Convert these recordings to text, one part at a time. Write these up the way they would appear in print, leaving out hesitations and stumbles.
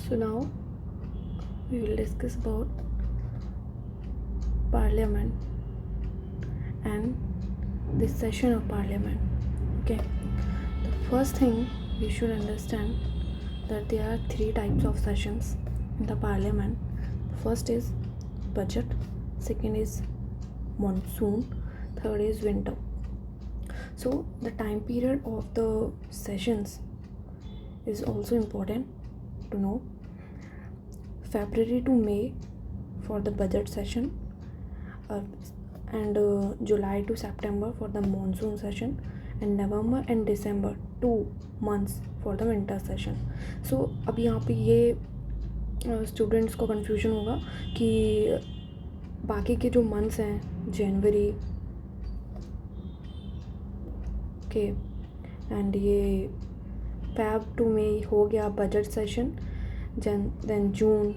So now we will discuss about Parliament and this session of Parliament. Okay, the first thing we should understand that there are three types of sessions in the Parliament. First is budget, second is monsoon, third is winter. So the time period of the sessions is also important to know. February to May for the budget session, and July to September for the monsoon session, and November and December 2 months for the winter session. So अब यहाँ पे ये students को confusion होगा कि बाकी के जो मंथ्स हैं जनवरी के एंड ये Feb to May हो गया budget session, then June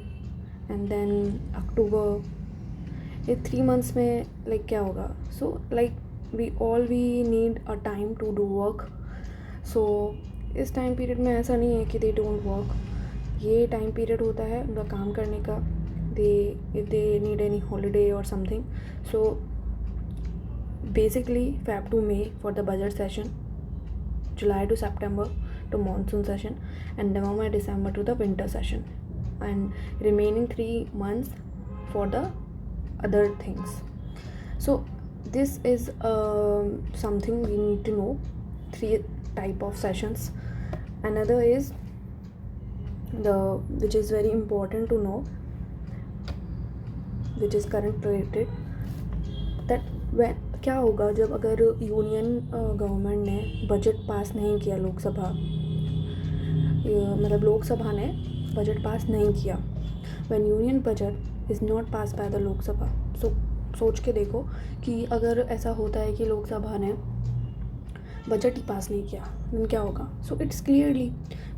and then October. ये 3 months में like क्या होगा? So like we need a time to do work. So इस टाइम पीरियड में ऐसा नहीं है कि they don't work. ये टाइम पीरियड होता है उनका काम करने का. If they need any holiday or something. So basically Feb to May for the budget session, July to September to monsoon session, and November December to the winter session, and remaining 3 months for the other things. So this is something we need to know. 3 type of sessions. Another is which is very important to know, which is current related, that when क्या होगा जब अगर union government ने budget pass नहीं किया, मतलब लोकसभा ने budget pass नहीं किया. When union budget is not pass by the Lok Sabha. सोच के देखो कि अगर ऐसा होता है कि लोकसभा ने बजट ही पास नहीं किया, then क्या होगा? सो इट्स क्लियरली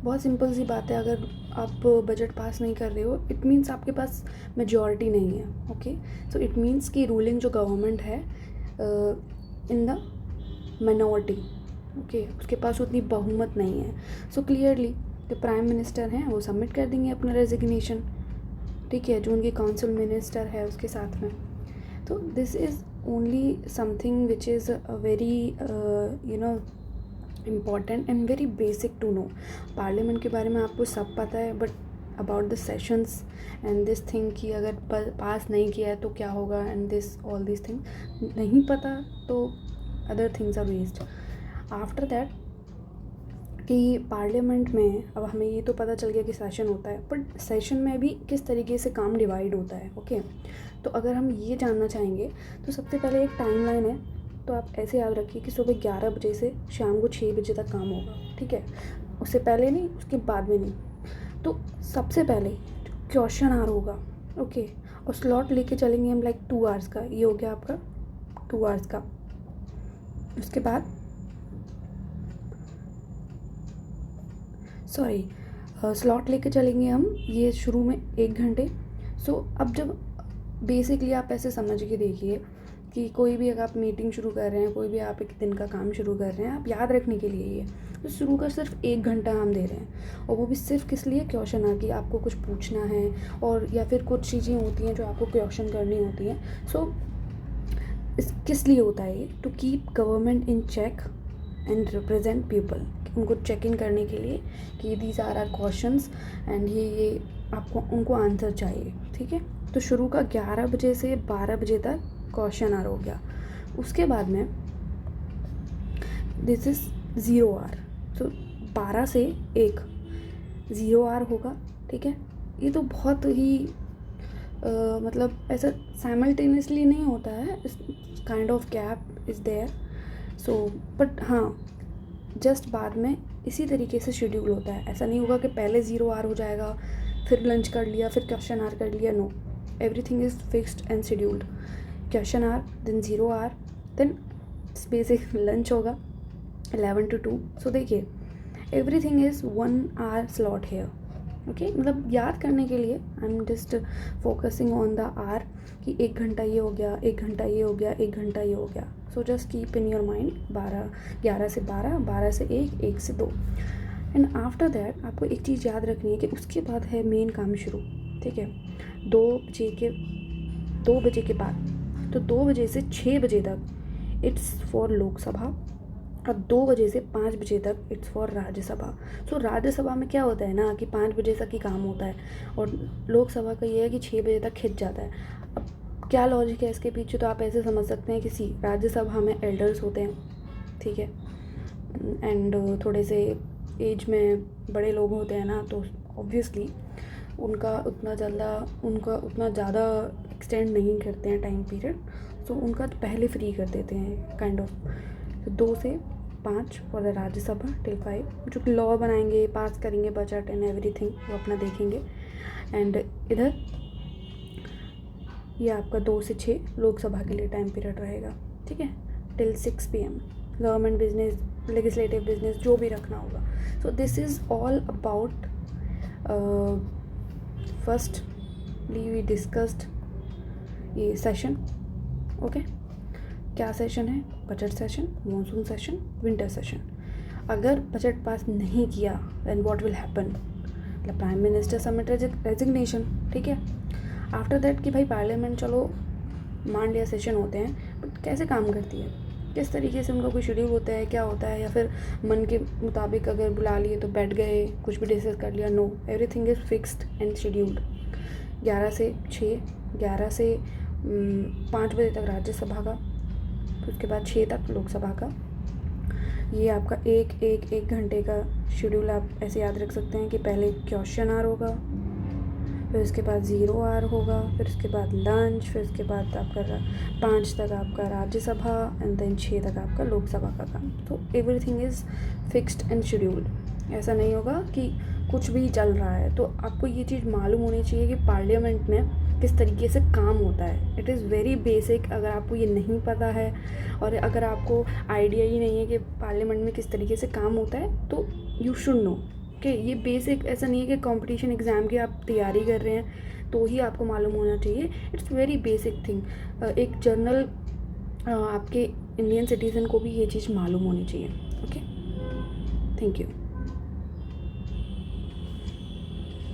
बहुत सिंपल सी बात है. अगर आप बजट पास नहीं कर रहे हो, इट मीन्स आपके पास मेजॉरिटी नहीं है. ओके, सो इट मीन्स कि रूलिंग जो गवर्नमेंट है इन द माइनॉरिटी. ओके, उसके पास उतनी बहुमत नहीं है. सो क्लियरली जो प्राइम मिनिस्टर हैं वो सबमिट कर देंगे अपना रेजिग्नेशन. ठीक है, जो उनकी काउंसिल मिनिस्टर है उसके साथ में. तो this is only something which is very important and very basic to know. Parliament के बारे में आपको सब पता है, but about the sessions and this thing कि अगर पास नहीं किया है तो क्या होगा, and this all this thing नहीं पता तो other things are waste. After that कि पार्लियामेंट में अब हमें ये तो पता चल गया कि सेशन होता है, बट सेशन में भी किस तरीके से काम डिवाइड होता है. ओके, तो अगर हम ये जानना चाहेंगे तो सबसे पहले एक टाइमलाइन है. तो आप ऐसे याद रखिए कि सुबह 11 बजे से शाम को 6 बजे तक काम होगा. ठीक है, उससे पहले नहीं, उसके बाद में नहीं. तो सबसे पहले क्वेश्चन आवर होगा. ओके, और स्लॉट लेके चलेंगे हम लाइक 2 आवर्स का. ये हो गया आपका 2 आवर्स का. उसके बाद स्लॉट लेके चलेंगे हम ये शुरू में 1 घंटे. सो अब जब बेसिकली आप ऐसे समझ के देखिए कि कोई भी अगर आप मीटिंग शुरू कर रहे हैं, कोई भी आप एक दिन का काम शुरू कर रहे हैं, आप याद रखने के लिए ये तो शुरू का सिर्फ 1 घंटा हम दे रहे हैं, और वो भी सिर्फ किस लिए? क्वेश्चन आ कि आपको कुछ पूछना है, और या फिर कुछ चीज़ें होती हैं जो आपको क्वेश्चन करनी होती हैं. सो इस किस लिए होता है ये? To keep government in check and represent people. उनको चेक इन करने के लिए कि these are are questions and ये आपको उनको आंसर चाहिए. ठीक है, तो शुरू का 11 बजे से 12 बजे तक क्वेश्चन आवर हो गया. उसके बाद में दिस इज़ 0 आवर. तो 12 से 1 0 आवर होगा. ठीक है, ये तो बहुत ही मतलब ऐसा साइमल्टेनियसली नहीं होता है. Kind of gap is there. So but हाँ, जस्ट बाद में इसी तरीके से शेड्यूल होता है. ऐसा नहीं होगा कि पहले 0 आवर हो जाएगा, फिर लंच कर लिया, फिर क्वेश्चन आवर कर लिया. No, everything is fixed and scheduled. Question hour, then 0 hour, then basic lunch होगा 11 to 2. सो देखिए, everything is 1 hour slot here. Okay, मतलब याद करने के लिए I am just focusing on the hour कि 1 घंटा ये हो गया, 1 घंटा ये हो गया, 1 घंटा ये हो गया. So just keep in your mind 11 से 12, 12 से 1, 1 से 2. एंड आफ्टर दैट आपको एक चीज़ याद रखनी है कि उसके बाद है मेन काम शुरू, ठीक है। 2 बजे के बाद, तो 2 बजे से 6 बजे तक इट्स फॉर लोकसभा, और 2 बजे से 5 बजे तक इट्स फॉर राज्यसभा। सो राज्यसभा में क्या होता है ना कि 5 बजे तक ही काम होता है, और लोकसभा का ये है कि 6 बजे तक खिंच जाता है। अब क्या लॉजिक है इसके पीछे, तो आप ऐसे समझ सकते हैं कि राज्यसभा में एल्डर्स होते हैं, ठीक है, एंड थोड़े से एज में बड़े लोग होते हैं ना, तो ऑब्वियसली उनका उतना ज़्यादा एक्सटेंड नहीं करते हैं टाइम पीरियड, सो उनका पहले फ्री कर देते हैं काइंड ऑफ। तो 2 से 5 फॉर द राज्यसभा टिल 5, जो कि लॉ बनाएंगे, पास करेंगे, बजट एंड एवरीथिंग वो अपना देखेंगे। एंड इधर ये आपका 2 से 6 लोकसभा के लिए टाइम पीरियड रहेगा, ठीक है, till 6 PM government business, legislative business, जो भी रखना होगा। So this is all about firstly we discussed ये सेशन, ओके। क्या सेशन है? Budget session, monsoon session, winter session. अगर बजट पास नहीं किया देन व्हाट विल हैपन, मतलब प्राइम मिनिस्टर सबमिट रेजिग्नेशन, ठीक है। आफ्टर दैट कि भाई पार्लियामेंट, चलो मान लिया सेशन होते हैं, बट कैसे काम करती है, किस तरीके से उनका कोई शेड्यूल होता है, क्या होता है, या फिर मन के मुताबिक अगर बुला लिए तो बैठ गए, कुछ भी डिस्कस कर लिया, no, everything is fixed and scheduled. 11 से 6, 11 से 5 बजे तक राज्यसभा का, उसके बाद 6 तक लोकसभा का। ये आपका एक घंटे का शेड्यूल आप ऐसे याद रख सकते हैं कि पहले क्वेश्चन आवर होगा, फिर उसके बाद 0 आवर होगा, फिर उसके बाद लंच, फिर उसके बाद आपका 5 तक आपका राज्यसभा, एंड देन 6 तक आपका लोकसभा का काम। तो everything is fixed and scheduled. ऐसा नहीं होगा कि कुछ भी चल रहा है। तो आपको ये चीज़ मालूम होनी चाहिए कि पार्लियामेंट में किस तरीके से काम होता है। It is very basic. अगर आपको ये नहीं पता है और अगर आपको आइडिया ही नहीं है कि पार्लियामेंट में किस तरीके से काम होता है, तो यू शुड नो कि ये बेसिक। ऐसा नहीं है कि कंपटीशन एग्ज़ाम की आप तैयारी कर रहे हैं तो ही आपको मालूम होना चाहिए। It's very basic thing. एक जनरल आपके इंडियन सिटीज़न को भी ये चीज़ मालूम होनी चाहिए। Okay, thank you.